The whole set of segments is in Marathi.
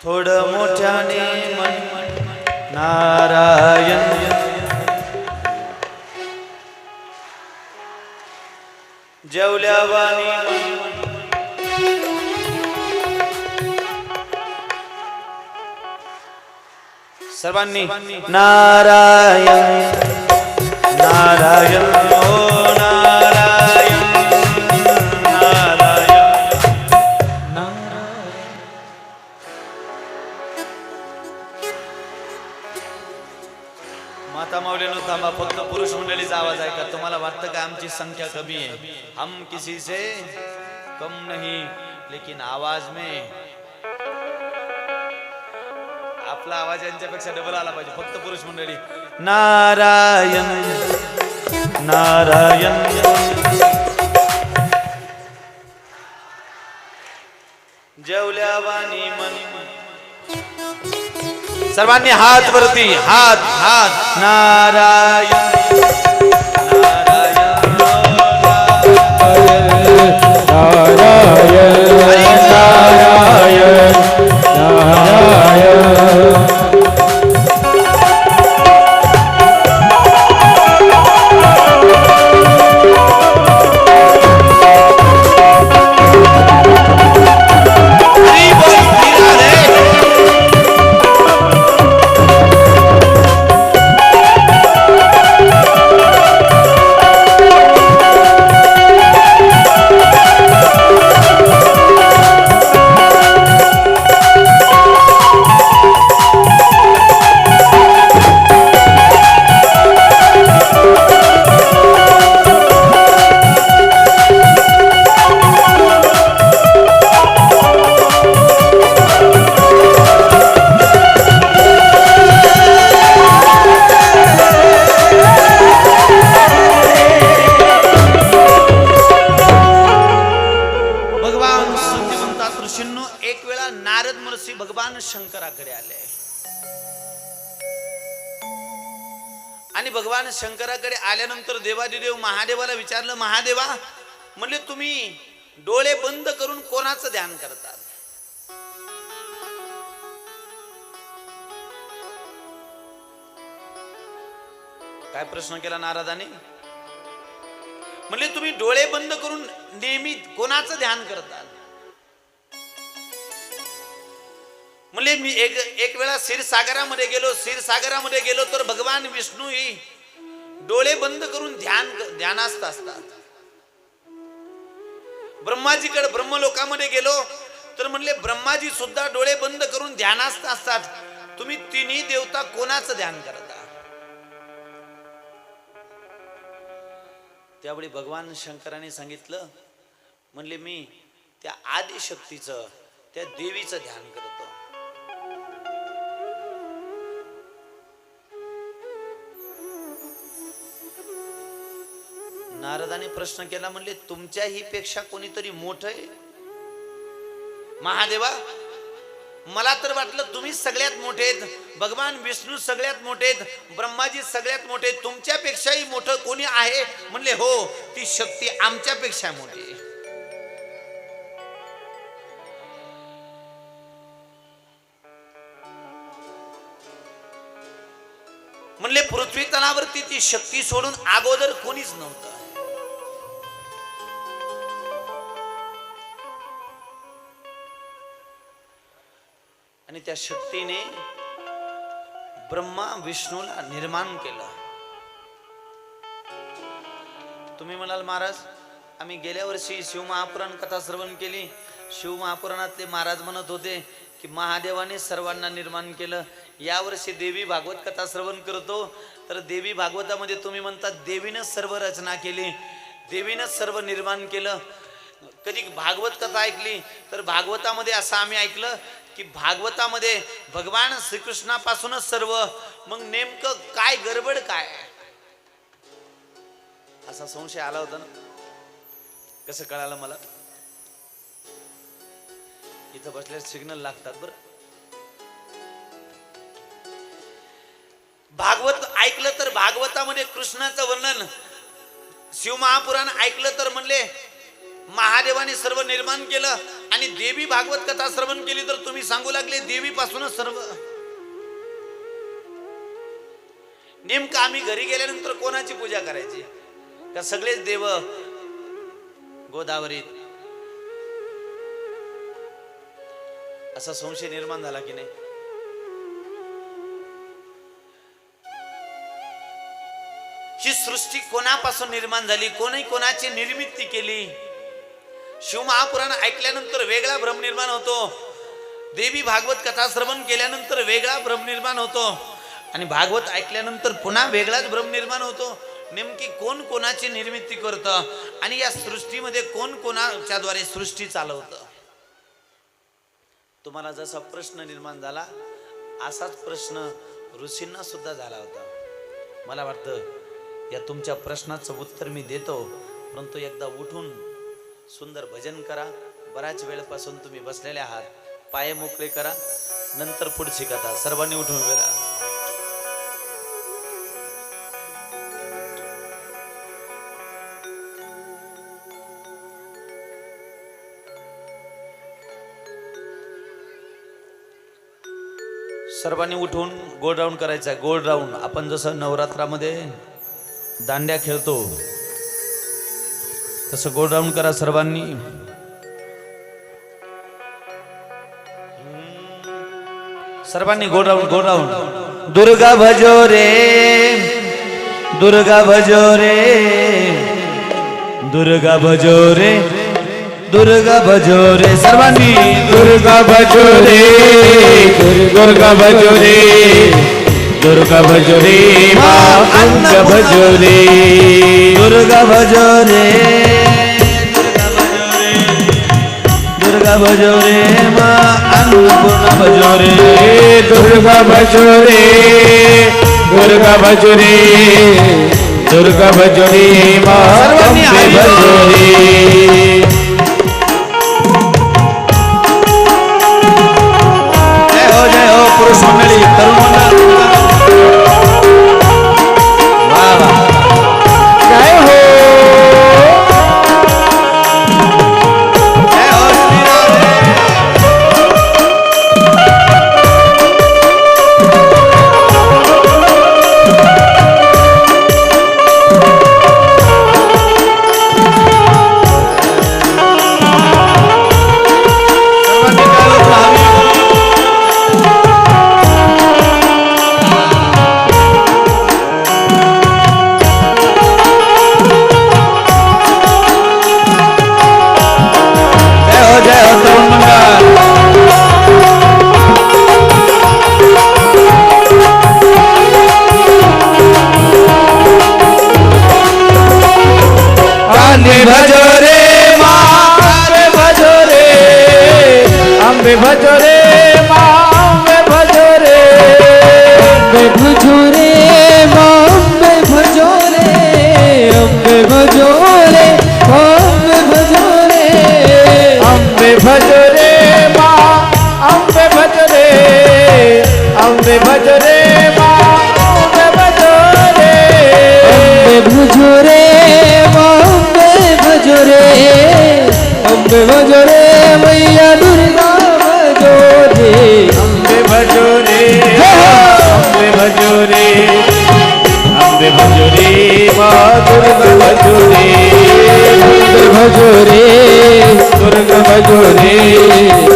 थोडं मोठ्याने मन नारायण जेवल्या वाणी सर्वांनी नारायण नारायण ओ नारायण नारायण नारायण। माता माऊलीनो थांबा, फक्त पुरुष मंडळीचा आवाज ऐका। तुम्हाला वाटतं का आमची संख्या कमी आहे? हम किसी से कम नहीं, लेकिन आवाज में आपला आवाज यांच्यापेक्षा डबल आला पाहिजे। फक्त पुरुष मंडळी नारायण नारायण जेवल्या वाणी मन। सर्वांनी हात वरती, हात हात नारायण नारायण नारायण नारायण नारायण। भगवान शंकराकडे आले आणि भगवान शंकराकडे आल्यानंतर देवादिदेव महादेवाला विचारलं, महादेवा म्हणले तुम्ही डोळे बंद करून कोणाचं ध्यान करतात? काय प्रश्न केला नारदाने? म्हणले तुम्ही डोळे बंद करून नेहमी कोणाचं ध्यान करतात? म्हणले मी एक वेळा क्षीरसागरामध्ये गेलो तर भगवान विष्णू ही डोळे बंद करून ध्यानास्थ असतात। ब्रह्माजीकडे ब्रह्मलोकामध्ये गेलो तर म्हणले ब्रह्माजी सुद्धा डोळे बंद करून ध्यानास्थ असतात। तुम्ही तिन्ही देवता कोणाचं ध्यान करता? त्यावेळी भगवान शंकराने सांगितलं, म्हणले मी त्या आदिशक्तीचं, त्या देवीचं ध्यान करतो। नारदाने प्रश्न केला, म्हणले तुमच्याही पेक्षा कोणीतरी मोठं आहे? महादेवा मला तर वाटलं तुम्ही सगळ्यात मोठे आहेत, भगवान विष्णू सगळ्यात मोठे आहेत, ब्रह्माजी सगळ्यात मोठे आहेत, तुमच्यापेक्षाही मोठं कोणी आहे? म्हणले हो, ती शक्ती आमच्यापेक्षा मोठी आहे। म्हणले पृथ्वी तलावरती ती शक्ती सोडून अगोदर कोणीच नव्हतं। आणि त्या शक्तीने ब्रह्मा विष्णूला निर्माण केलं। तुम्ही म्हणाल महाराज आम्ही गेल्या वर्षी शिवमहापुराण कथा श्रवण केली, शिवमहापुराणातले महाराज म्हणत होते की महादेवाने सर्वांना निर्माण केलं। यावर्षी देवी भागवत कथा श्रवण करतो तर देवी भागवतामध्ये तुम्ही म्हणतात देवीनं सर्व रचना केली, देवीनं सर्व निर्माण केलं। कधी भागवत कथा ऐकली तर भागवतामध्ये असं आम्ही ऐकलं की भागवतामध्ये भगवान श्रीकृष्णापासूनच सर्व, मग नेमकं काय गडबड काय? असा संशय आला होता ना। कसं कळालं मला? इथं बसल्यास सिग्नल लागतात बरं। भागवत ऐकलं तर भागवतामध्ये कृष्णाचं वर्णन, शिवमहापुराण ऐकलं तर म्हणले महादेवाने सर्व निर्माण केलं आणि देवी भागवत कथा श्रवण केली तर तुम्ही सांगू लागले देवी पासूनच सर्व. नेमकं आम्ही घरी गेल्यानंतर कोणाची पूजा करायची? का सगळेच देव गोदावरीत? असा संशय निर्माण झाला की नाही? ही सृष्टी कोणापासून निर्माण झाली? कोणी कोणाची निर्मिती केली? शिवमहापुराण ऐकल्यानंतर वेगळा भ्रम निर्माण होतो. देवी भागवत कथा श्रवण केल्यानंतर वेगळा भ्रम निर्माण होतो आणि भागवत ऐकल्यानंतर पुन्हा वेगळाच भ्रम निर्माण होतो. नेमकी कोण कोणाची निर्मिती करतं आणि या सृष्टीमध्ये कोण कोणाच्या द्वारे सृष्टी चालवतं? तुम्हाला जसा प्रश्न निर्माण झाला असाच प्रश्न ऋषींना सुद्धा झाला होता. मला वाटतं या तुमच्या प्रश्नाचं उत्तर मी देतो, परंतु एकदा उठून सुंदर भजन करा. बराच वेळपासून तुम्ही बसलेले आहात, पाय मोकळे करा, नंतर पुढची कथा. सर्वांनी उठून उभे राहा. सर्वांनी उठून गोल राऊंड करायचा. गोल राऊंड आपण जसं नवरात्रामध्ये दांड्या खेळतो तसं गोल राऊंड करा सर्वांनी. सर्वांनी गोल राऊंड, गोल राऊंड. दुर्गा भजो रे, दुर्गा भजो रे, दुर्गा भजो रे, दुर्गा भजो रे. सर्वांनी दुर्गा भजो रे, दुर्गा भजो रे, दुर्गा भजो रे, माँ अंग भजो रे. दुर्गा भजो रे, दुर्गा भजो रे, माँ अन्नपूर्णा भजो रे. दुर्गा भजो रे, दुर्गा भजो रे, दुर्गा भजो रे, माँ अंबे भजो रे. पुरुष मंडळी, तरुण मंडळ, वाह वाह, जय हो, जय हो श्रीराम. अंबे भजो रे, माँ अंबे भजो रे, अंबे भजो रे, माँ अंबे भजो रे, अंबे भजो रे, अंबे भजो रे, अंबे भजो रे, माँ अंबे भजो रे, अंबे भजो रे, माँ अंबे भजो रे, अंबे भजो रे, माँ अंबे भजो रे, अंबे भजो रे, मैया दुर्गा भजो रे, अंबे भजो रे, अंबे भजो रे, अंबे भजो रे, माँ दुर्गा भजो रे, अंबे भजो रे, दुर्गा भजो रे,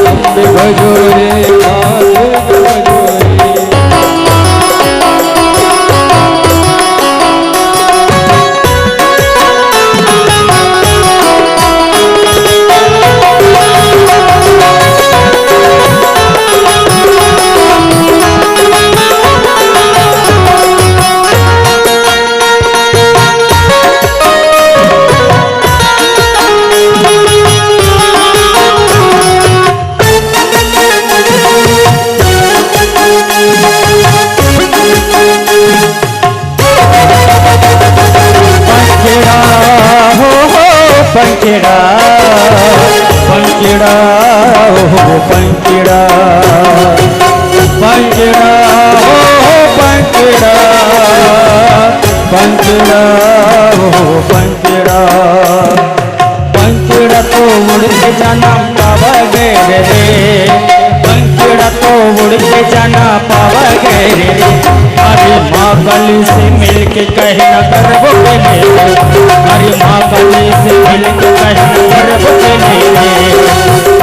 अंबे भजो रे, माँ दुर्गा भजो रे. पंखेड़ा पंखेड़ा हो पंखेड़ा पंखेड़ा हो पंखेड़ा पंखेड़ा हो पंखेड़ा पंखेड़ा तो उड़ के जाना बाबा घेर रे पंखिड़ा तो उड़ के जाना पावा घेर रे अरे माँ काली से मिलके कहीं न गर्व के मेरे अरे माँ काली से मिलके कहीं न गर्व के मेरे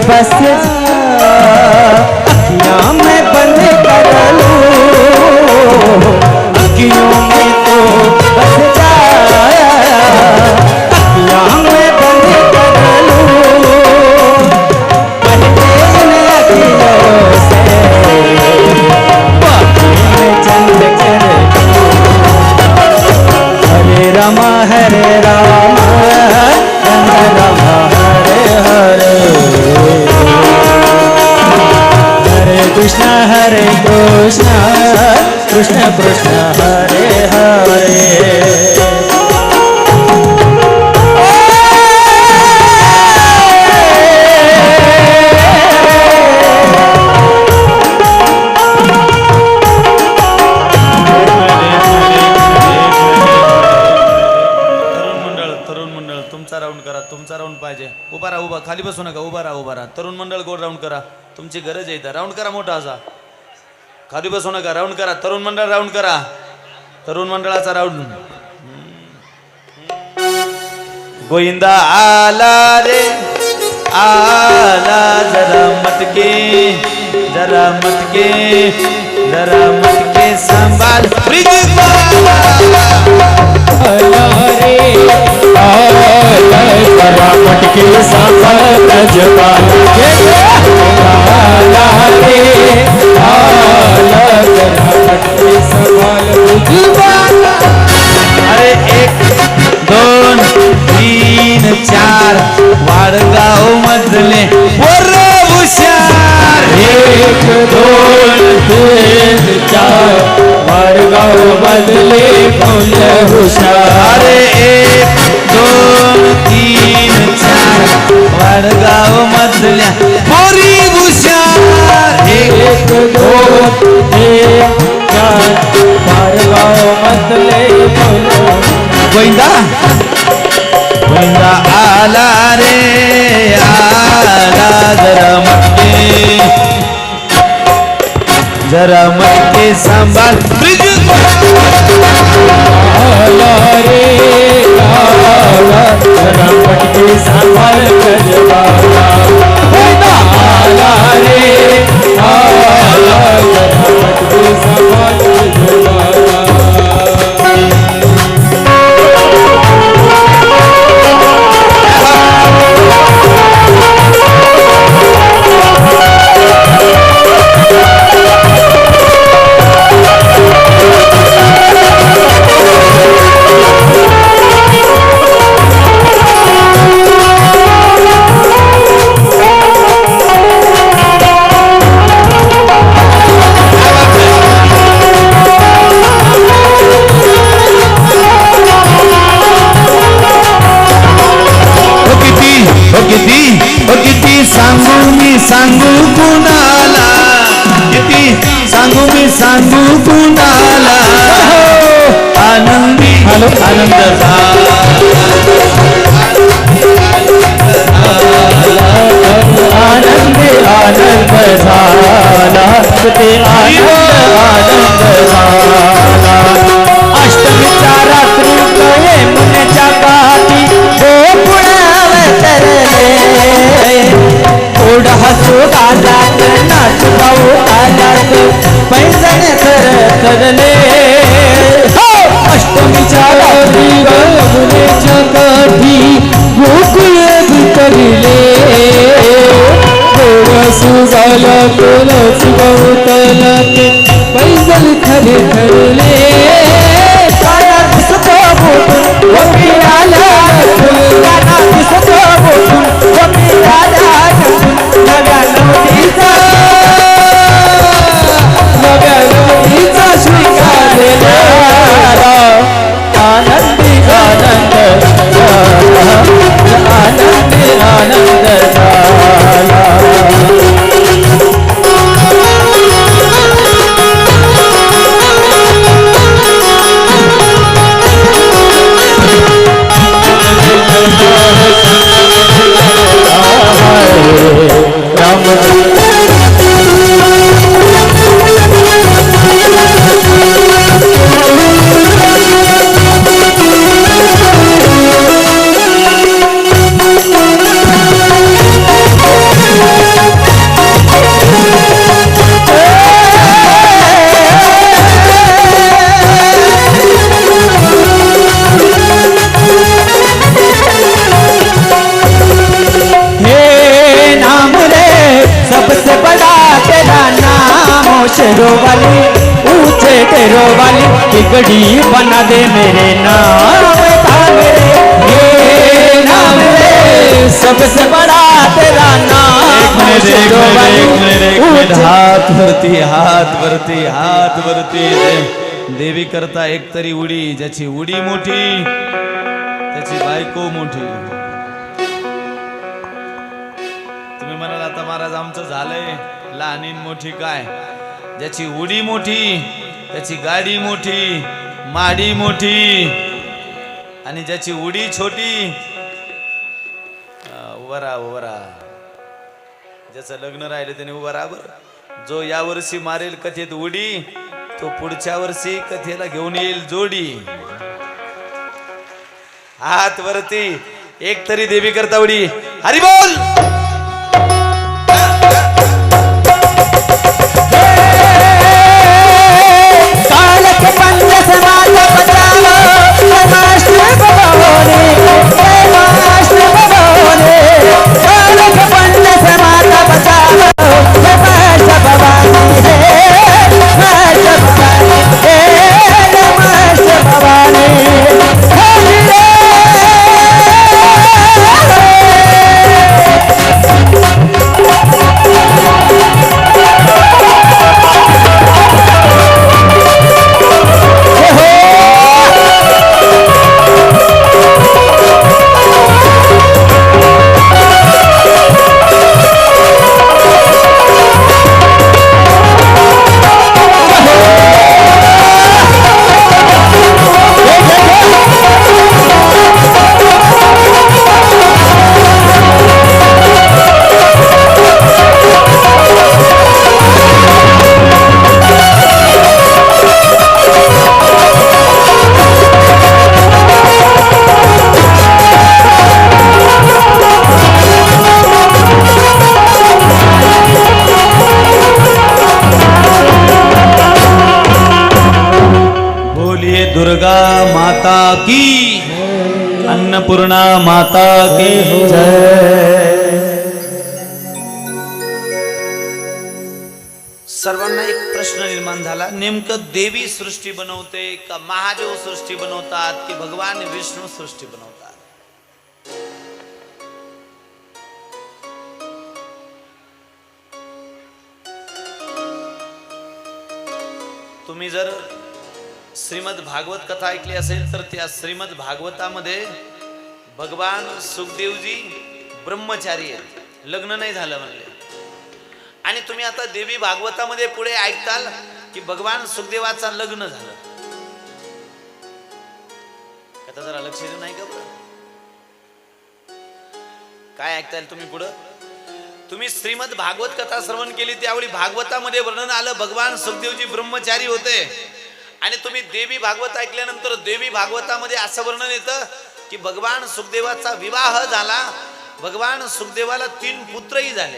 बस अखियाँ में बंद कर लूं अखियों में तो बस जा अखियाँ में बंद कर लूं पहले इन अखियों से बाकी में चंद कर हरे रामा राम राम हरे हरे हरे कृष्ण कृष्ण कृष्ण हरे हरे तुमचा राऊंड करा तुमचा राऊंड पाहिजे उभा राहा उभा खाली बसू नका उभा राहा तरुण मंडळ गोल राऊंड करा तुमची गरज आहे राऊंड करा मोठा असा खाली बसू नका राऊंड करा तरुण मंडळ राऊंड करा तरुण मंडळाचा राऊंड गोविंदा आला रे आला जरा मटके सांभाळ जरा मटके सांभाल जबान अरे 1 2 3 4 वाडगाव मधले वर हुशार 1 2 3 4 वाडगाव मधले फुल हुशार अरे 1 2 3 4 वाडगाव मधल्या पोरी हुशार 1 2 3 4 वाडगाव मधले फुल गोविंदा आला रे आला जरा मटके सांभाळ आला रे आला जरा मटके सांभाल आला रे आला जरा मटके सांभाल सांगू कुणाला किती सांगू कुणाला आनंदी आनंद आनंद झाला ते आनंद झाला अष्टमीच्या रात्री कळे मुनेच्या काठी गोकुळावतरले थोडं हसू गाजात नाच भाऊ आलात पैजण करले अष्टमीच्या रात्री मुनेच्या काठी झाला तुळस गवतला ते पैदल खरे ठरले काया दिसतो बोटून वकी आला काना दिसतो बोटून वकी आला नव्या नवरीचा स्वीकारलेला आनंदी आनंद आनंदी आनंद झाला शेरों वाली ऊंचे टेरों वाली बिगड़ी बना दे मेरे नाम का मेरे ये नाम रे सबसे बड़ा तेरा नाम शेरों वाली हात वरती देवी करता एक तरी उडी ज्याची उडी मोठी त्याची बायको मोठी. तुम्ही म्हणाल आता महाराज आमचं झालंय लहानीन मोठी काय, ज्याची उडी मोठी त्याची गाडी मोठी माडी मोठी आणि ज्याची उडी छोटी उभा ज्याचं लग्न राहिलं त्याने उभा राहा बरं. जो या वर्षी मारेल कथेत उडी तो पुढच्या वर्षी कथेला घेऊन येईल जोडी. हात वरती एक तरी देवी करता उडी हरी बोल. दुर्गा माता की अन्नपूर्णा माता की जय. सर्वांना एक प्रश्न निर्माण झाला, नेमकं देवी सृष्टी बनवते का महादेव सृष्टी बनवतात की भगवान विष्णू सृष्टी बनवतात? तुम्ही जर श्रीमद भागवत कथा ऐकली असेल तर त्या श्रीमद भागवतामध्ये भगवान सुखदेवजी ब्रह्मचारी आहेत, लग्न नाही झालं म्हणले. आणि तुम्ही आता देवी भागवतामध्ये पुढे ऐकताल की भगवान सुखदेवाचा लग्न झालं. आता जरा लक्ष देऊ नाही का बरं? काय ऐकताल तुम्ही पुढं? तुम्ही श्रीमद भागवत कथा श्रवण केली त्यावेळी भागवतामध्ये वर्णन आलं भगवान सुखदेवजी ब्रह्मचारी होते. आणि तुम्ही देवी भागवत ऐकल्यानंतर देवी भागवतामध्ये असं वर्णन येतं की भगवान सुखदेवाचा विवाह झाला, भगवान सुखदेवाला 3 पुत्रही झाले.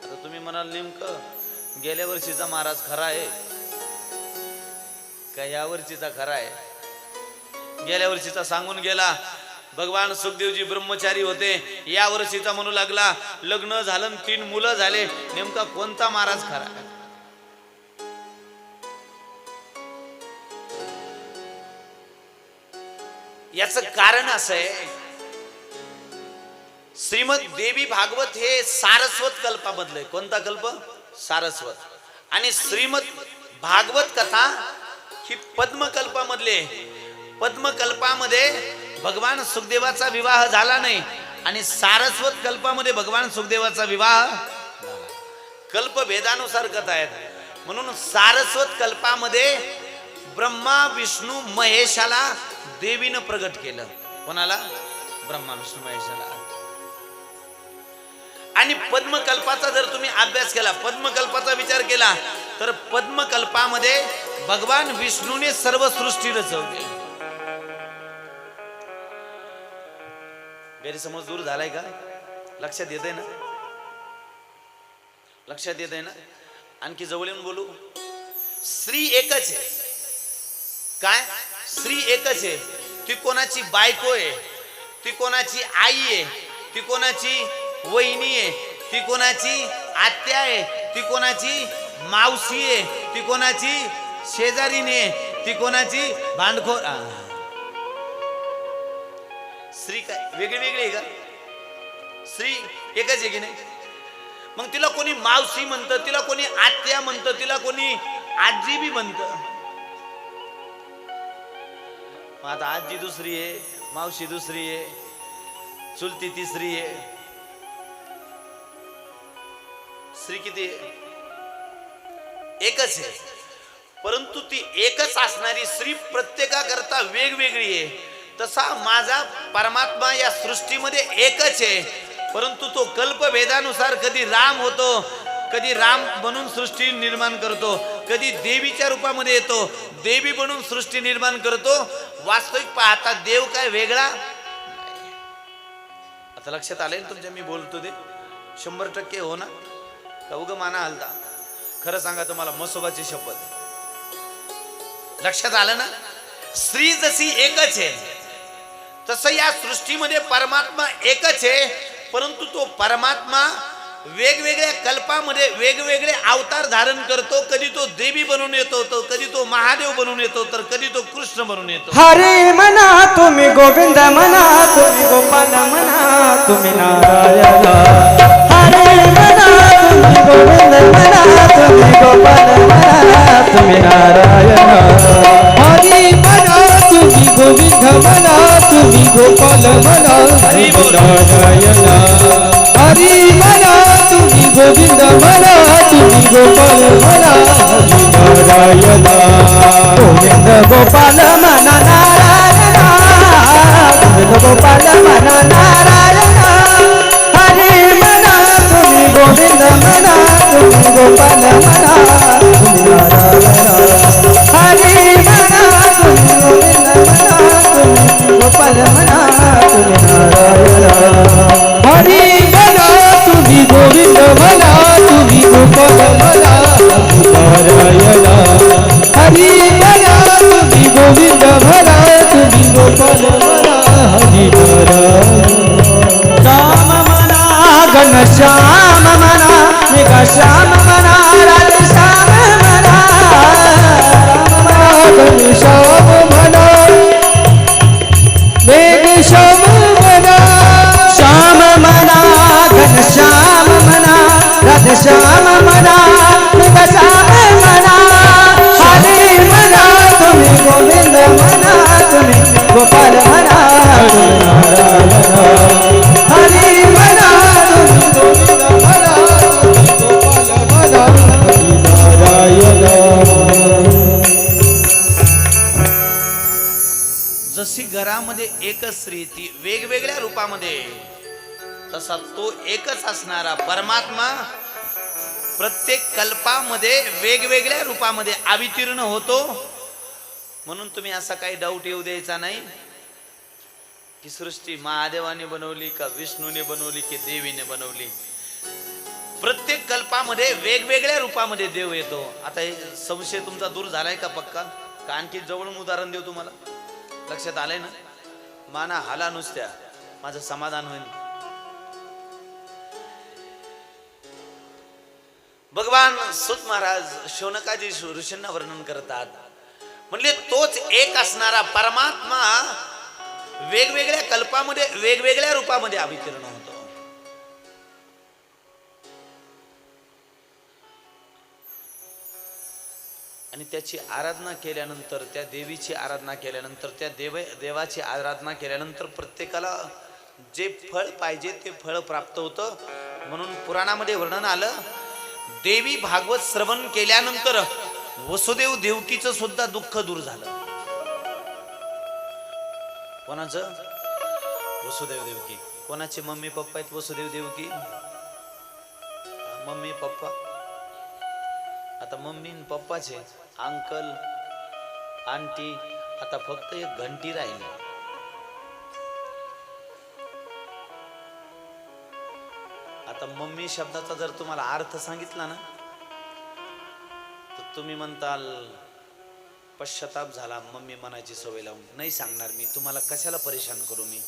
आता तुम्ही म्हणाल नेमकं गेल्या वर्षीचा महाराज खरा आहे का या वर्षीचा खरा आहे? गेल्या वर्षीचा सांगून गेला भगवान सुखदेवजी ब्रह्मचारी होते, या वर्षीचा म्हणू लागला लग्न झालं 3 मुलं झाले, नेमका कोणता महाराज खरा? याच कारण असं आहे, श्रीमद देवी भागवत हे सारस्वत कल्पामधले. कोणता कल्प? सारस्वत. आणि श्रीमद भागवत कथा ही पद्मकल्पामधले. पद्मकल्पामध्ये भगवान सुखदेवाचा विवाह झाला नाही आणि सारस्वत कल्पामध्ये भगवान सुखदेवाचा विवाह झाला. कल्प भेदानुसार कथा आहेत. म्हणून सारस्वत कल्पामध्ये ब्रह्मा विष्णू महेशाला देवीनं प्रगट केलं. कोणाला? ब्रह्मा विष्णू महेशाला. आणि पद्मकल्पाचा जर तुम्ही अभ्यास केला, पद्मकल्पाचा विचार केला, तर पद्मकल्पामध्ये भगवान विष्णूने सर्व सृष्टी रचवली. गैरसमज दूर झालाय का? लक्षात येत आहे ना? लक्षात येत आहे ना? आणखी जवळ येऊन बोलू. स्त्री एकच आहे. काय? स्त्री एकच आहे. ती कोणाची बायको आहे, ती कोणाची आई आहे, ती कोणाची वहिनी आहे, ती कोणाची आत्या आहे, ती कोणाची मावशी आहे, ती कोणाची शेजारीने आहे, ती कोणाची भांडखोर. स्त्री काय वेगळी वेगळी आहे का? स्त्री एकच आहे की नाही? मग तिला कोणी मावशी म्हणतं, तिला कोणी आत्या म्हणतं, तिला कोणी आजी बी म्हणतं. आता आजी दुसरी आहे, मावशी दुसरी आहे, चुलती तिसरी आहे. स्त्री किती आहे? एकच आहे. परंतु ती एकच असणारी स्त्री प्रत्येकाकरता वेगवेगळी आहे. तसा माझा परमात्मा या सृष्टीमध्ये एकच आहे, परंतु तो कल्पभेदानुसार कधी राम होतो, कधी राम बनून सृष्टी निर्माण करतो, कधी देवीच्या रूपामध्ये येतो, देवी बनून सृष्टी निर्माण करतो. वास्तविक पाहता देव काय वेगळा? आता लक्षात आलंय तुमच्या मी बोलतो ते 100% हो ना? का उग माना हलता? खरं सांगा तुम्हाला, मसोबाची शपथ. लक्षात आलं ना? स्त्री जशी एकच आहे, तसं या सृष्टीमध्ये परमात्मा एकच आहे, परंतु तो परमात्मा वेगवेगळ्या कल्पामध्ये वेगवेगळे अवतार धारण करतो. कधी तो देवी बनून येतो, तो कधी तो महादेव बनून येतो, तर कधी तो कृष्ण बनून येतो. हरे म्हणा तुम्ही गोविंद म्हणा, तुम्ही गोपाल म्हणा, तुम्ही नारायण. हरे म्हणा तुम्ही गोविंद म्हणा, तुम्ही गोपाल म्हणा, तुम्ही नारायण. हरी म्हणा तुम्ही गोविंद म्हणा, तुम्ही गोपाल म्हणा, तुम्ही नारायण. हरी म्हणा तुम्ही गोविंद म्हणा, तुम्ही गोपाल म्हणा, तुम्ही नारायण. गोविंद गोपाल म्हणा नारायण, गोविंद गोपाल म्हणा नारायण. हरी म्हणा तुम्ही गोविंद म्हणा, तुम्ही गोपाल म्हणा, तुम्ही नारायण. हरी म्हणा तुम्ही गोविंद म्हणा, तुम्ही गोपाल म्हणा, तुम्ही नारायण. हरी म्हणा तुम्ही गोविंद म्हणा, तुम्ही गोपाल म्हणा, तुम्ही नारायण. हरी म्हणा तुम्ही गोविंद म्हणा, तुम्ही गोपाल म्हणा, हरी नारायण. राम म्हणा घनश्याम म्हणा, मेघश्याम म्हणा, राधेश्याम म्हणा. राम म्हणा घनश्याम म्हणा, मेघश्याम म्हणा. श्याम म्हणा घनश्याम म्हणा, राधेश्याम म्हणा, मेघश्याम म्हणा. हरी म्हणा तुम्ही गोविंद म्हणा, तुम्ही गोपाल म्हणा, तुम्ही नारायण. हरी म्हणा तुम्ही गोविंद म्हणा, तुम्ही गोपाल म्हणा, तुम्ही नारायण. जशी घरामध्ये एकच स्त्री ती वेगवेगळ्या रूपामध्ये, तसा तो एकच असणारा परमात्मा प्रत्येक कल्पामध्ये वेगवेगळ्या रूपामध्ये अवतीर्ण होतो. म्हणून तुम्ही असा काही डाऊट येऊ द्यायचा नाही की सृष्टी महादेवाने बनवली का विष्णूने बनवली की देवीने बनवली. प्रत्येक कल्पामध्ये वेगवेगळ्या रूपामध्ये देव येतो. आता हे संशय तुमचा दूर झालाय का पक्का? का आणखी जवळून उदाहरण देऊ तुम्हाला? लक्षात आलंय ना? माना हाला नुसत्या, माझं समाधान होईल. भगवान सूत महाराज शौनकाजी ऋषींना वर्णन करतात. म्हणजे तोच एक असणारा परमात्मा वेगवेगळ्या कल्पामध्ये वेगवेगळ्या रूपामध्ये अवतीर्ण होतो. आणि त्याची आराधना केल्यानंतर, त्या देवीची आराधना केल्यानंतर, त्या देवाची आराधना केल्यानंतर प्रत्येकाला जे फळ पाहिजे ते फळ प्राप्त होतं. म्हणून पुराणामध्ये वर्णन आलं, देवी भागवत श्रवण केल्यानंतर वसुदेव देवकीचं सुद्धा दुःख दूर झालं. कोणाचं? वसुदेव देवकी. कोणाचे मम्मी पप्पा आहेत वसुदेव देवकी? Mummy papa. आता मम्मी आणि पप्पाचे अंकल आंटी, आता फक्त एक घंटी राहिली. आता मम्मी शब्दाचा जर तुम्हाला अर्थ सांगितला ना, तर तुम्ही म्हणताल पश्चाताप झाला मम्मी मनाची सवय लावून. नाही सांगणार मी तुम्हाला, कशाला परेशान करू मी,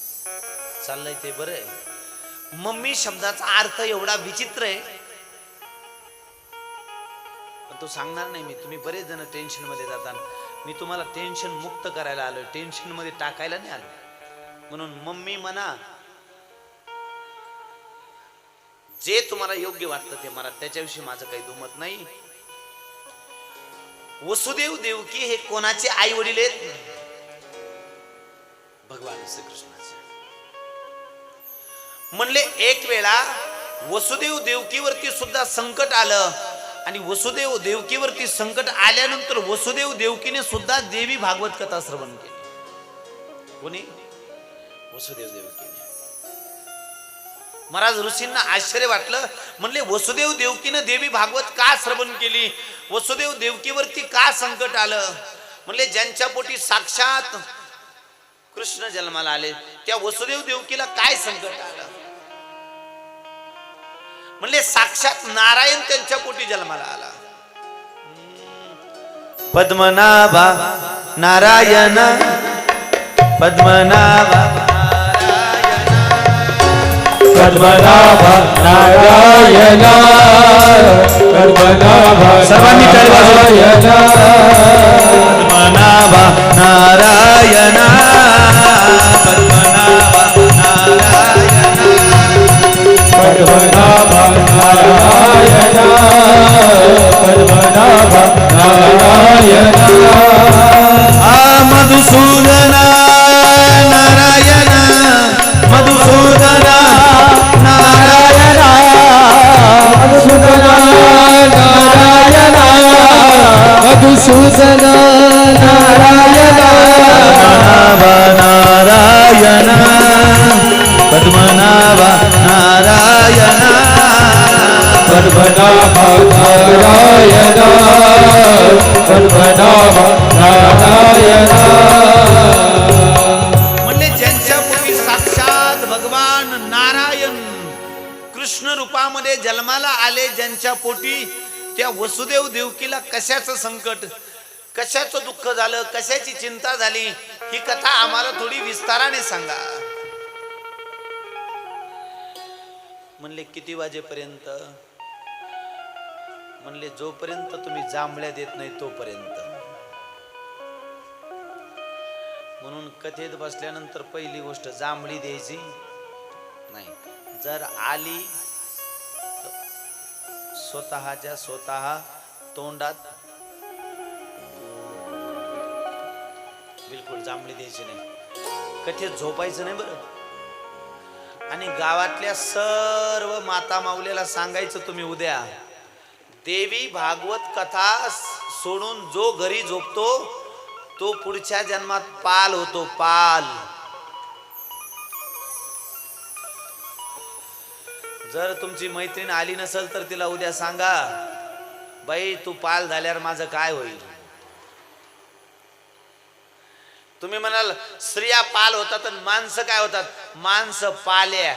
चाललंय ते बरं आहे. मम्मी शब्दाचा अर्थ एवढा विचित्र आहे, तो सांगणार नाही मी. तुम्ही बरेच जण टेन्शन मध्ये जातात. मी तुम्हाला टेन्शन मुक्त करायला आलोय, टेन्शन मध्ये टाकायला नाही आलो. म्हणून मम्मी म्हणा, जे तुम्हाला योग्य वाटतं ते म्हणा, त्याच्याविषयी माझं काही दुमत नाही. वसुदेव देवकी हे कोणाचे आई वडील आहेत? भगवान श्रीकृष्णाचे. म्हणले एक वेळा वसुदेव देवकीवरती सुद्धा संकट आलं, आणि वसुदेव देवकीवरती संकट आल्यानंतर वसुदेव देवकीने सुद्धा देवी भागवत कथा श्रवण केली. कोणी? वसुदेव देवकीने. महाराज ऋषींना आश्चर्य वाटलं. म्हणले वसुदेव देवकीने देवी भागवत का श्रवण केली? वसुदेव देवकीवरती का संकट आलं? म्हणले ज्यांच्या पोटी साक्षात कृष्ण जन्माला आले, त्या वसुदेव देवकीला काय संकट आलं? म्हणले साक्षात नारायण त्यांच्या पोटी जन्माला आला. पद्मनाभा नारायण, पद्मनाभा पद्मनाभा नारायण, पद्मनाभा सर्वांनी टाळी वाजवा. पद्मनाभा नारायण, पद्मनाभा नारायण, पद्मनाभा नारायण, पद्मनाभा नारायण. मधुसूदन नारायण, मधुसूदन नारायण, मधुसूदन नारायण, मधुसूदन नारायण. नारायण, पद्मनाभा नारायण, पद्मनाभा नारायण, पद्मनाभा नारायण. म्हणले ज्यांच्या पोटी साक्षात भगवान नारायण कृष्ण रूपामध्ये जन्माला आले, ज्यांच्या पोटी त्या वसुदेव देवकीला कशाचं संकट, कशाचं दुःख झालं, कशाची चिंता झाली, ही कथा आम्हाला थोडी विस्ताराने सांगा. म्हणले किती वाजेपर्यंत? म्हणले जोपर्यंत तुम्ही जांभळ्या देत नाही तोपर्यंत. म्हणून कथेत बसल्यानंतर पहिली गोष्ट जांभळी द्यायची नाही. जर आली स्वतःच्या स्वतः तोंडात बिलकुल जांभळी द्यायची नाही. कथेत झोपायचं नाही बरं. आणि गावातल्या सर्व माता माऊलीला सांगायचं तुम्ही उद्या देवी भागवत कथा सोडून जो घरी झोपतो तो पुढच्या जन्मात पाल होतो. पाल. जर तुमची मैत्रीण आली नसेल तर तिला उद्या सांगा, बाई तू पाल झाल्यावर माझं काय होईल? तुम्ही म्हणाल स्त्रिया पाल होतात आणि माणसं काय होतात? माणसं पाल्या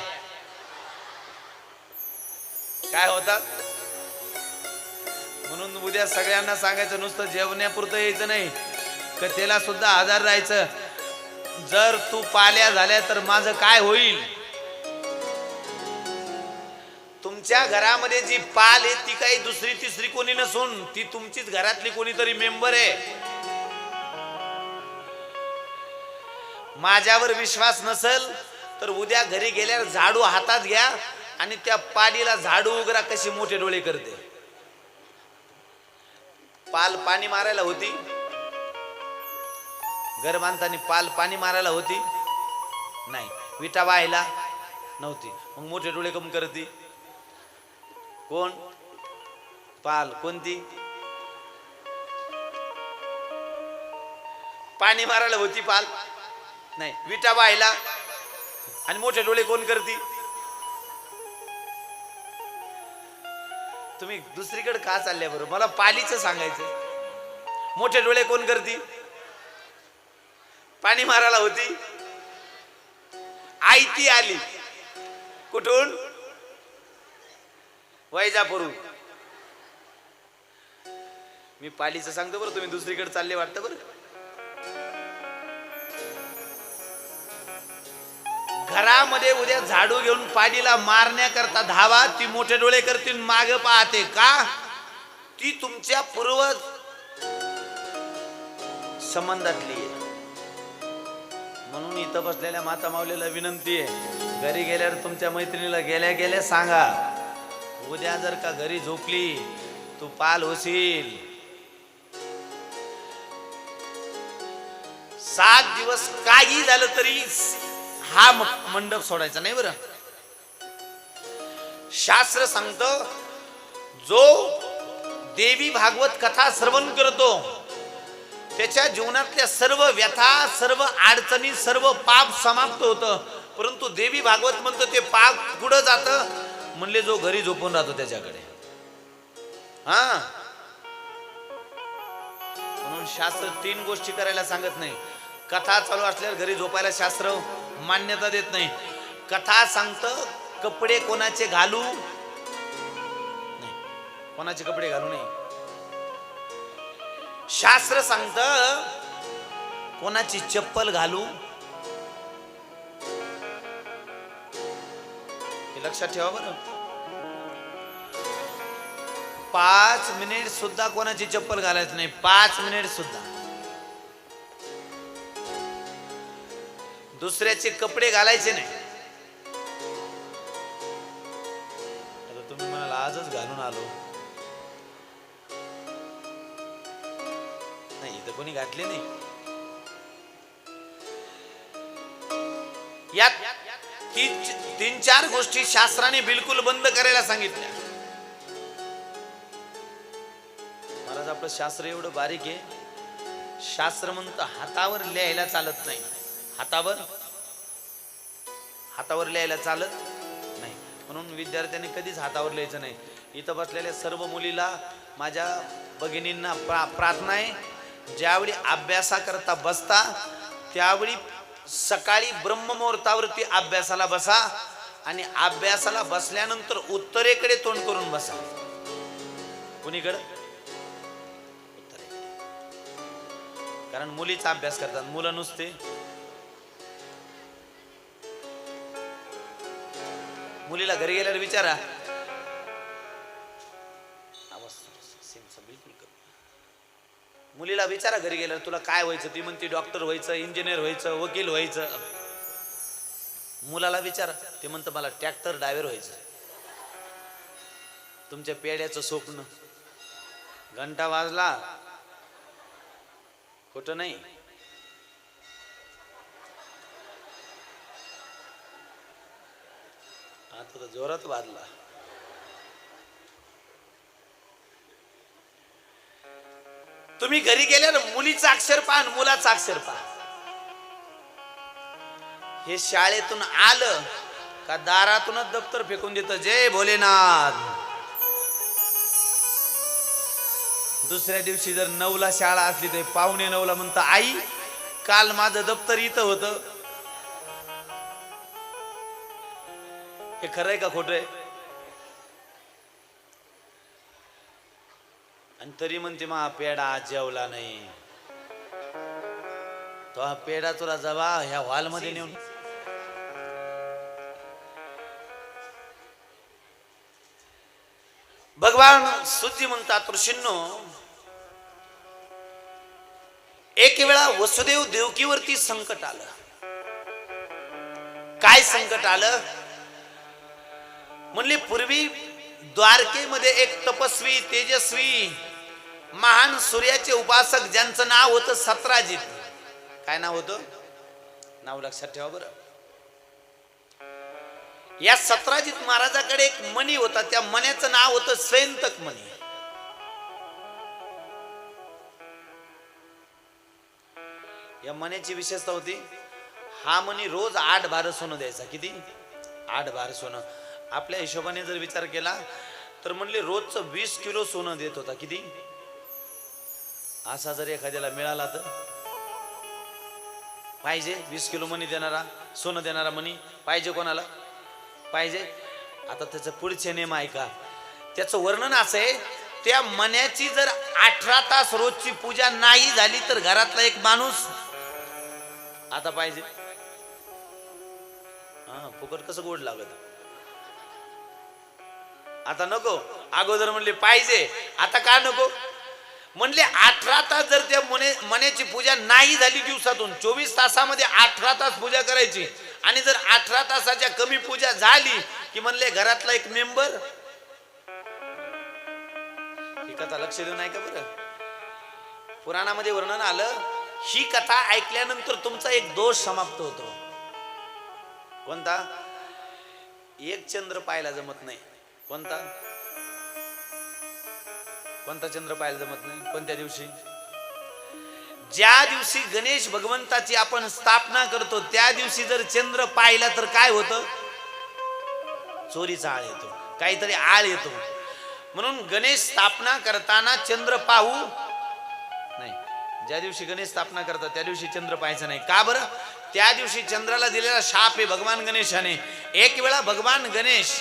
काय होतात? म्हणून उद्या सगळ्यांना सांगायचं नुसतं जेवण्यापुरतं यायचं नाही, कथेला सुद्धा आधार राहायचं. जर तू पाल्या झाल्या तर माझं काय होईल? तुमच्या घरामध्ये जी पाल आहे ती काही दुसरी तिसरी कोणी नसून ती तुमचीच घरातली कोणीतरी मेंबर आहे. माझ्यावर विश्वास नसेल तर उद्या घरी गेल्यावर झाडू हातात घ्या आणि त्या पालीला झाडू उघडा कशी मोठे डोळे करते. पाल पाणी मारायला होती, घर बांधताना पाल पाणी मारायला होती नाही, विटा वाहायला नव्हती, मग मोठे डोळे कम करती कोण? पाल. कोणती? पाणी मारायला होती पाल नाही, विटा वाहायला, आणि मोठे डोळे कोण करती? तुम्ही दुसरीकडे का चालल्या बरं? मला पालीचं सांगायचं. मोठे डोळे कोण करती? पाणी मारायला होती, आई ती आली कुठून? वैजापूरहून. मी पालीचं सांगतो बरं, तुम्ही दुसरीकडे चालले वाटतं बरं. घरामध्ये उद्या झाडू घेऊन पालीला मारण्याकरता धावा, ती मोठे डोळे करतील, माग पाहते का? ती तुमच्या पूर्वज संबंधातली आहे. म्हणून इथं बसलेल्या माता माऊलीला विनंती आहे, घरी गेल्यावर तुमच्या मैत्रिणीला गेल्या गेल्या सांगा, उद्या जर का घरी झोपली तू पाल होशील. 7 दिवस काही झालं तरी हा मंडप सोडायचा नाही बरं. शास्त्र सांगतं, जो देवी भागवत कथा श्रवण करतो त्याच्या जीवनातल्या सर्व व्यथा, सर्व अडचणी, सर्व पाप समाप्त होतं. परंतु देवी भागवत म्हणतो ते पाप पुढं जातं, म्हणले जो घरी झोपून राहतो त्याच्याकडे. हा, म्हणून शास्त्र 3 गोष्टी करायला सांगत नाही. कथा चालू असल्यावर घरी झोपायला शास्त्र मान्यता देत नाही. कथा सांगतं कपडे कोणाचे घालू नाही, कोणाचे कपडे घालू नाही. शास्त्र सांगतं कोणाची चप्पल घालू, हे लक्षात ठेवा बरं. 5 मिनिट सुद्धा कोणाची चप्पल घालायचं नाही, 5 मिनिट सुद्धा. दुसऱ्याचे कपडे घालायचे नाही. आता तुम्ही म्हणाल आजच घालून आलो, नाही इथं कोणी घातले नाही. यात 3-4 गोष्टी शास्त्राने बिलकुल बंद करायला सांगितल्या. महाराज आपलं शास्त्र एवढं बारीक आहे. शास्त्र म्हणतं हातावर लिहायला चालत नाही. हातावर लिहायला चालत नाही, म्हणून विद्यार्थ्यांनी कधीच हातावर लिहायचं नाही. इथं बसलेल्या सर्व मुलीला, माझ्या भगिनींना प्रार्थना आहे, ज्यावेळी अभ्यासाकरता बसता त्यावेळी सकाळी ब्रह्ममुहूर्तावरती अभ्यासाला बसा आणि अभ्यासाला बसल्यानंतर उत्तरेकडे तोंड करून बसा. कुणीकडे? उत्तरेकडे. कारण मुलीचा अभ्यास करतात, मुलं नुसते. मुलीला घरी गेल्यावर विचारा, मुलीला विचारा घरी गेल्यावर तुला काय व्हायचं, ती म्हणते डॉक्टर व्हायचं, इंजिनियर व्हायचं, वकील व्हायचं. मुलाला विचारा, ते म्हणतं मला ट्रॅक्टर ड्रायव्हर व्हायचं. तुमच्या पेड्याचं स्वप्न. घंटा वाजला, खोटं नाही. आता तर जोरात वाजला. तुम्ही घरी गेल्यावर मुलीचं अक्षर पहा, मुलाचं अक्षर पहा. हे शाळेतून आलं का दारातूनच दप्तर फेकून देतं, जय भोलेनाथ. दुसऱ्या दिवशी जर 9ला शाळा असली तर 8:45 म्हणतं, आई काल माझं दप्तर इथं होतं. हे खरंय का खोटं आहे? आणि तरी म्हणते मा पेडा जेवला नाही. तो हा पेढा तुला जवा ह्या हॉल मध्ये नेऊन भगवान सुद्धी म्हणतात ऋषींनो, एक वेळा वसुदेव देवकीवरती संकट आलं. काय संकट आलं म्हणले, पूर्वी द्वारकेमध्ये एक तपस्वी तेजस्वी महान सूर्याचे उपासक ज्यांचं नाव होतं सत्राजित. काय नाव होतं? नाव लक्षात ठेवा बरं. या सत्राजित महाराजाकडे एक मणी होता. त्या मण्याचं नाव होतं स्वयंतक मणी. या मण्याची विशेषता होती, हा मणी रोज 8 भार सोनं द्यायचा. किती? 8 भार सोनं. आपल्या हिशोबाने जर विचार केला तर म्हणले रोजचं 20 किलो सोनं देत होता. किती? असा जर एखाद्याला मिळाला तर पाहिजे 20 किलो मणी देणारा, सोनं देणारा मणी पाहिजे. कोणाला पाहिजे? आता त्याचं पुढचे नेम ऐका. त्याचं वर्णन असं आहे, त्या मण्याची जर 18 तास रोजची पूजा नाही झाली तर घरातला एक माणूस आता पाहिजे. हा, फुकट कसं गोड लागत. आता नको. अगोदर म्हणले पाहिजे, आता का नको म्हणले? 18 तास जर त्या मण्याची पूजा नाही झाली, दिवसातून 24 तासामध्ये 18 तास पूजा करायची, आणि जर 18 तासाच्या कमी पूजा झाली की म्हणले घरातला एक मेंबर. ही कथा लक्ष देऊन ऐका बरं. पुराणामध्ये वर्णन आलं, ही कथा ऐकल्यानंतर तुमचा एक दोष समाप्त होतो. कोणता? एक चंद्र पाहायला जमत नाही. कोणता? कोणता चंद्र पाहायला जमत नाही? कोणत्या दिवशी? ज्या दिवशी गणेश भगवंताची आपण स्थापना करतो त्या दिवशी जर चंद्र पाहिला तर काय होतं? चोरीचा आळ येतो, काहीतरी आळ येतो. म्हणून गणेश स्थापना करताना चंद्र पाहू नाही. ज्या दिवशी गणेश स्थापना करतात त्या दिवशी चंद्र पाहायचं नाही. का बरं? त्या दिवशी चंद्राला दिलेला शाप आहे भगवान गणेशाने. एक वेळा भगवान गणेश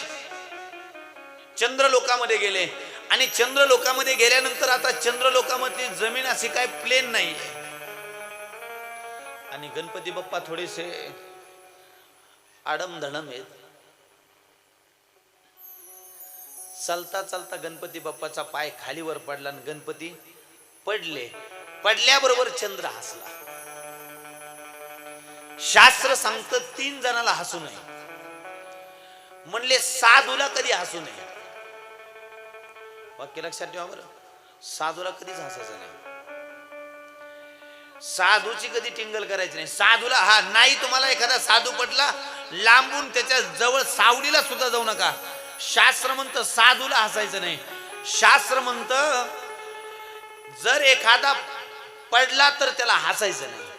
चंद्रलोकामध्ये गेले, आणि चंद्रलोकामध्ये गेल्यानंतर आता चंद्रलोकामध्ये जमीन अशी काय प्लेन नाही, आणि गणपती बाप्पा थोडेसे आडमधडम आहेत. चालता चालता गणपती बाप्पाचा पाय खालीवर पडला आणि गणपती पडले. पडल्याबरोबर चंद्र हसला. शास्त्र सांगतं 3 जणाला हसू नये. म्हणले साधूला कधी हसू नये. वाक्य लक्षात ठेवा बरं. साधूला कधीच हसायचं नाही. साधूची कधी टिंगल करायची नाही. साधूला हा नाही. तुम्हाला एखादा साधू पटला, लांबून त्याच्या जवळ सावलीला सुद्धा जाऊ नका. शास्त्र म्हणतं साधूला हसायचं नाही. शास्त्र म्हणतं जर एखादा पडला तर त्याला हसायचं नाही.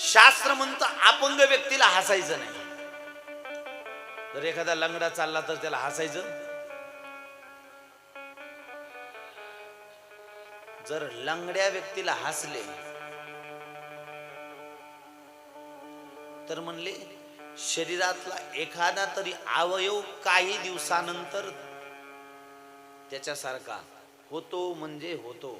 शास्त्र म्हणतं अपंग व्यक्तीला हसायचं नाही. जर एखादा लंगडा चालला तर त्याला हसायचं. जर लंगड्या व्यक्तीला हसले तर म्हणले शरीरातला एखादा तरी अवयव काही दिवसानंतर त्याच्यासारखा होतो, म्हणजे होतो.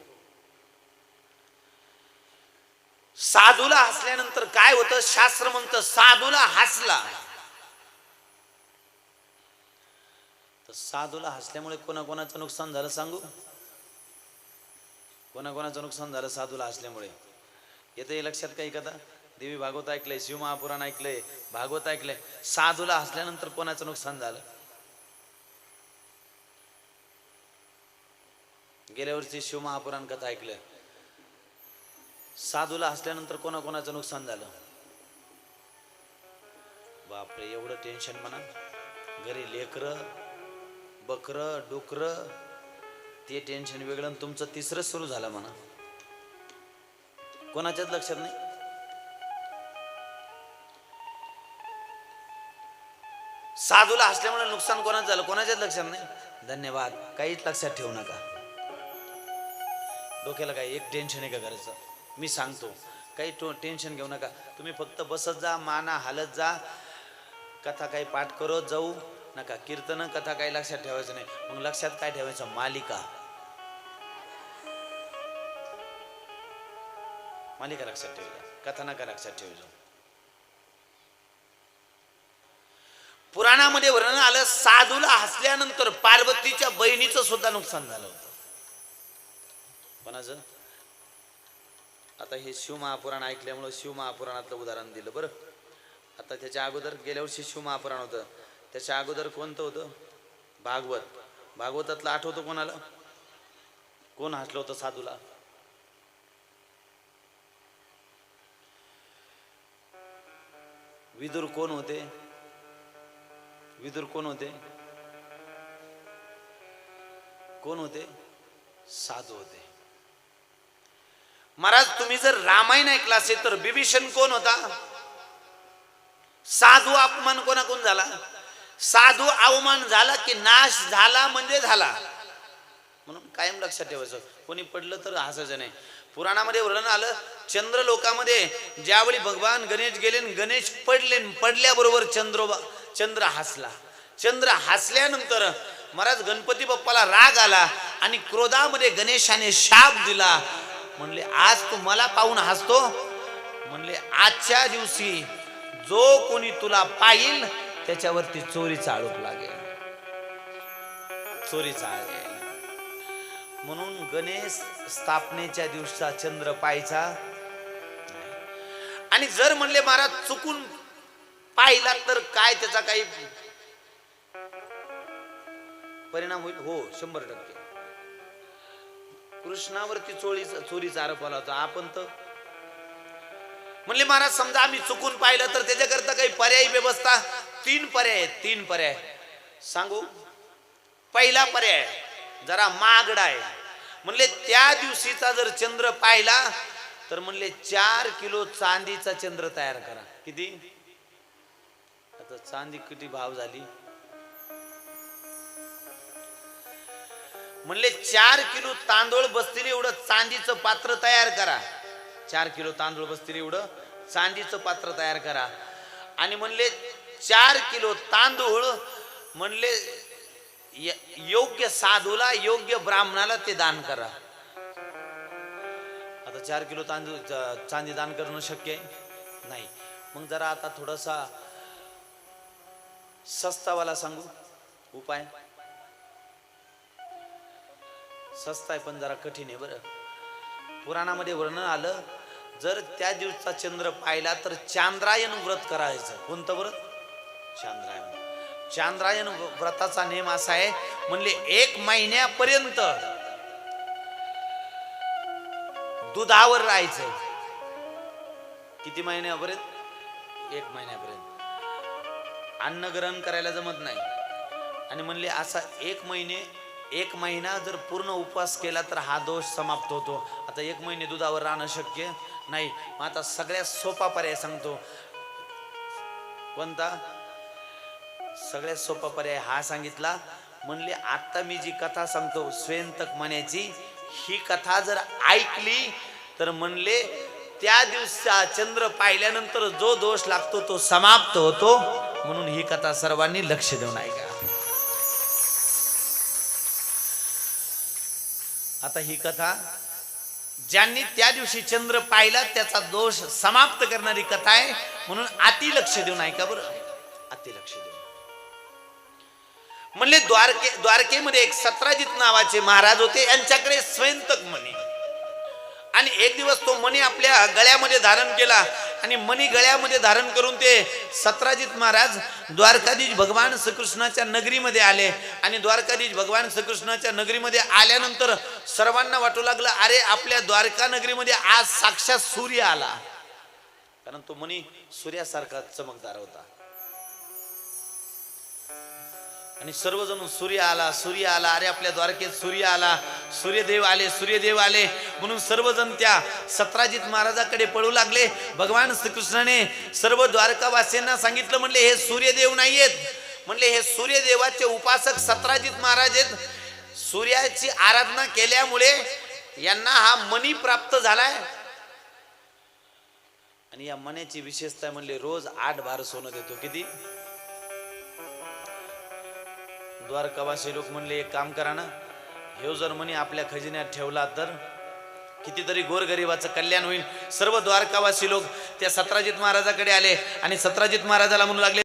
साधूला हसल्यानंतर काय होतं? शास्त्र म्हणतं साधूला हसला तर साधूला हसल्यामुळे कोणाकोणाचं नुकसान झालं सांगू? कोणाकोणाचं नुकसान झालं साधूला हसल्यामुळे? येते लक्षात काही कथा? देवी भागवत ऐकलंय, शिवमहापुराण ऐकलंय, भागवत ऐकलंय. साधूला हसल्यानंतर कोणाचं नुकसान झालं? गेल्या वर्षी शिवमहापुराण कथा ऐकलं. साधूला हसल्यानंतर कोणाकोणाचं नुकसान झालं? बापरे, एवढं टेन्शन म्हणा. घरी लेकरं बकरं डुकरं, ते टेन्शन वेगळं. तुमचं 3रं सुरू झालं म्हणा. कोणाच्याच लक्षात नाही. साधूला हसल्यामुळे नुकसान कोणाचं झालं? कोणाच्याच लक्षात नाही. धन्यवाद. काहीच लक्षात ठेवू नका. डोक्याला काय एक टेन्शन आहे का घराचं? मी सांगतो, काही टेन्शन घेऊ नका. तुम्ही फक्त बसत जा, माना हालत जा. कथा काही पाठ करत जाऊ नका. कीर्तन कथा काही लक्षात ठेवायचं नाही. मग लक्षात काय ठेवायचं? मालिका. मालिका लक्षात ठेवा. कथा नका लक्षात ठेवજો. पुराणामध्ये वर्णन आलं, साधूला हसल्यानंतर पार्वतीच्या बहिणीचं सुद्धा नुकसान झालं होतं. कोणाचं? आता हे शिवमहापुराण ऐकल्यामुळे शिवमहापुराणातलं उदाहरण दिलं बरं. आता त्याच्या अगोदर गेल्या वर्षी शिवमहापुराण होतं, त्याच्या अगोदर कोणतं होतं? भागवत. भागवतातलं आठवतं कोणाला? कोण हसलं होतं साधूला? विदुर कोण होते? विदुर कोण होते? कोण होते? साधू होते. महाराज तुम्ही जर रामायण ऐकला असेल तर बिभीषण कोण होता? साधू अपमान कोणाकोण झाला? साधू अवमान झाला की नाश झाला म्हणजे झाला. म्हणून कायम लक्षात ठेवायचं, कोणी पडलं तर हसायचं नाही. पुराणामध्ये वर्णन आलं, चंद्रलोकामध्ये ज्यावेळी भगवान गणेश गेले, गणेश पडले, पडल्याबरोबर चंद्र हसला. चंद्र हसल्यानंतर महाराज गणपती बाप्पाला राग आला आणि क्रोधामध्ये गणेशाने शाप दिला. म्हणले आज तू मला पाहून हसतो? म्हणले आजच्या दिवशी जो कोणी तुला पाहिल त्याच्यावरती चोरीचा आरोप लागेल, चोरीचा लागेल. म्हणून गणेश स्थापनेच्या दिवसा चंद्र पाहायचा. आणि जर म्हणले महाराज चुकून पाहिला तर काय त्याचा काही परिणाम होईल? हो, 100%. कृष्णावरती चोरीचा आरोप आला होता. आपण तर म्हणले महाराज समजा आम्ही चुकून पाहिलं तर त्याच्याकरता काही पर्यायी व्यवस्था? 3 पर्याय आहेत. 3 पर्याय सांगू. पहिला पर्याय जरा महागडा आहे. म्हणले त्या दिवशीचा जर चंद्र पाहिला तर म्हणले 4 किलो चांदीचा चंद्र तयार करा. किती? आता चांदी किती भाव झाली? म्हणले 4 किलो तांदूळ बसतील एवढं चांदीचं पात्र तयार करा. 4 किलो तांदूळ बसतील एवढं चांदीचं पात्र तयार करा. आणि म्हणले 4 किलो तांदूळ म्हणले योग्य साधूला, योग्य ब्राह्मणाला ते दान करा. आता 4 किलो तांदूळ चांदी दान करणं शक्य आहे नाही. मग जरा आता थोडासा सस्तावाला सांगू उपाय. सस्ता आहे पण जरा कठीण आहे बरं. पुराणामध्ये वर्णन आलं, जर त्या दिवसाचा चंद्र पाहिला तर चांद्रायण व्रत करायचं. कोणतं व्रत? चांद्रायण. चांद्रायण व्रताचा नेम असा आहे, म्हणले 1 महिन्यापर्यंत दुधावर राहायचं. किती महिन्यापर्यंत? 1 महिन्यापर्यंत अन्न ग्रहण करायला जमत नाही. आणि म्हणले असा 1 महिना जर पूर्ण उपवास केला तर हा दोष समाप्त होतो. आता 1 महिने दुधावर राहणं शक्य नाही. मग आता सगळ्यात सोपा पर्याय सांगतो. कोणता? सगळ्यात सोपा पर्याय हा सांगितला. म्हणले आता मी जी कथा सांगतो स्वयंतक म्हणायची, ही कथा जर ऐकली तर म्हणले त्या दिवसा चंद्र पाहिल्यानंतर जो दोष लागतो तो समाप्त होतो. म्हणून ही कथा सर्वांनी लक्ष देऊन ऐका. आता ही कथा ज्यांनी त्या दिवशी चंद्र पाहिला त्याचा दोष समाप्त करणारी कथा आहे. म्हणून अति लक्ष देऊन ऐका बरं, अति लक्ष देऊन. म्हणले द्वारकेमध्ये एक सत्राजित नावाचे महाराज होते. यांच्याकडे स्वयंतक मणी. आणि एक दिवस तो मणी आपल्या गळ्यामध्ये धारण केला. आणि मणी गळ्यामध्ये धारण करून ते सत्राजित महाराज द्वारकाधीश भगवान श्रीकृष्णाच्या नगरीमध्ये आले. आणि द्वारकाधीश भगवान श्रीकृष्णाच्या नगरीमध्ये आल्यानंतर सर्वांना वाटू लागलं, अरे आपल्या द्वारका नगरीमध्ये आज साक्षात सूर्य आला. कारण तो मणी सूर्यासारखा चमकदार होता. आणि सर्वजण सूर्य आला, सूर्य आला, अरे आपल्या द्वारकेत सूर्य आला, सूर्यदेव आले, सूर्यदेव आले म्हणून सर्वजण त्या सत्राजित महाराजाकडे पळू लागले. भगवान श्रीकृष्णाने सर्व द्वारकावासीयांना सांगितलं, म्हणले हे सूर्यदेव नाहीयेत, म्हणले हे सूर्यदेवाचे उपासक सत्राजित महाराज आहेत. सूर्याची आराधना केल्यामुळे यांना हा मणी प्राप्त झालाय. आणि या मण्याची विशेषता म्हणले रोज 8 भार सोनं देतो. किती? द्वारकावासी लोक म्हणले एक काम करा ना, हे जर मणी आपल्या खजिन्यात ठेवला तर कितीतरी गोरगरिबाचं कल्याण होईल. सर्व द्वारकावासी लोक त्या सत्राजित महाराजाकडे आले आणि सत्राजित महाराजाला म्हणू लागले,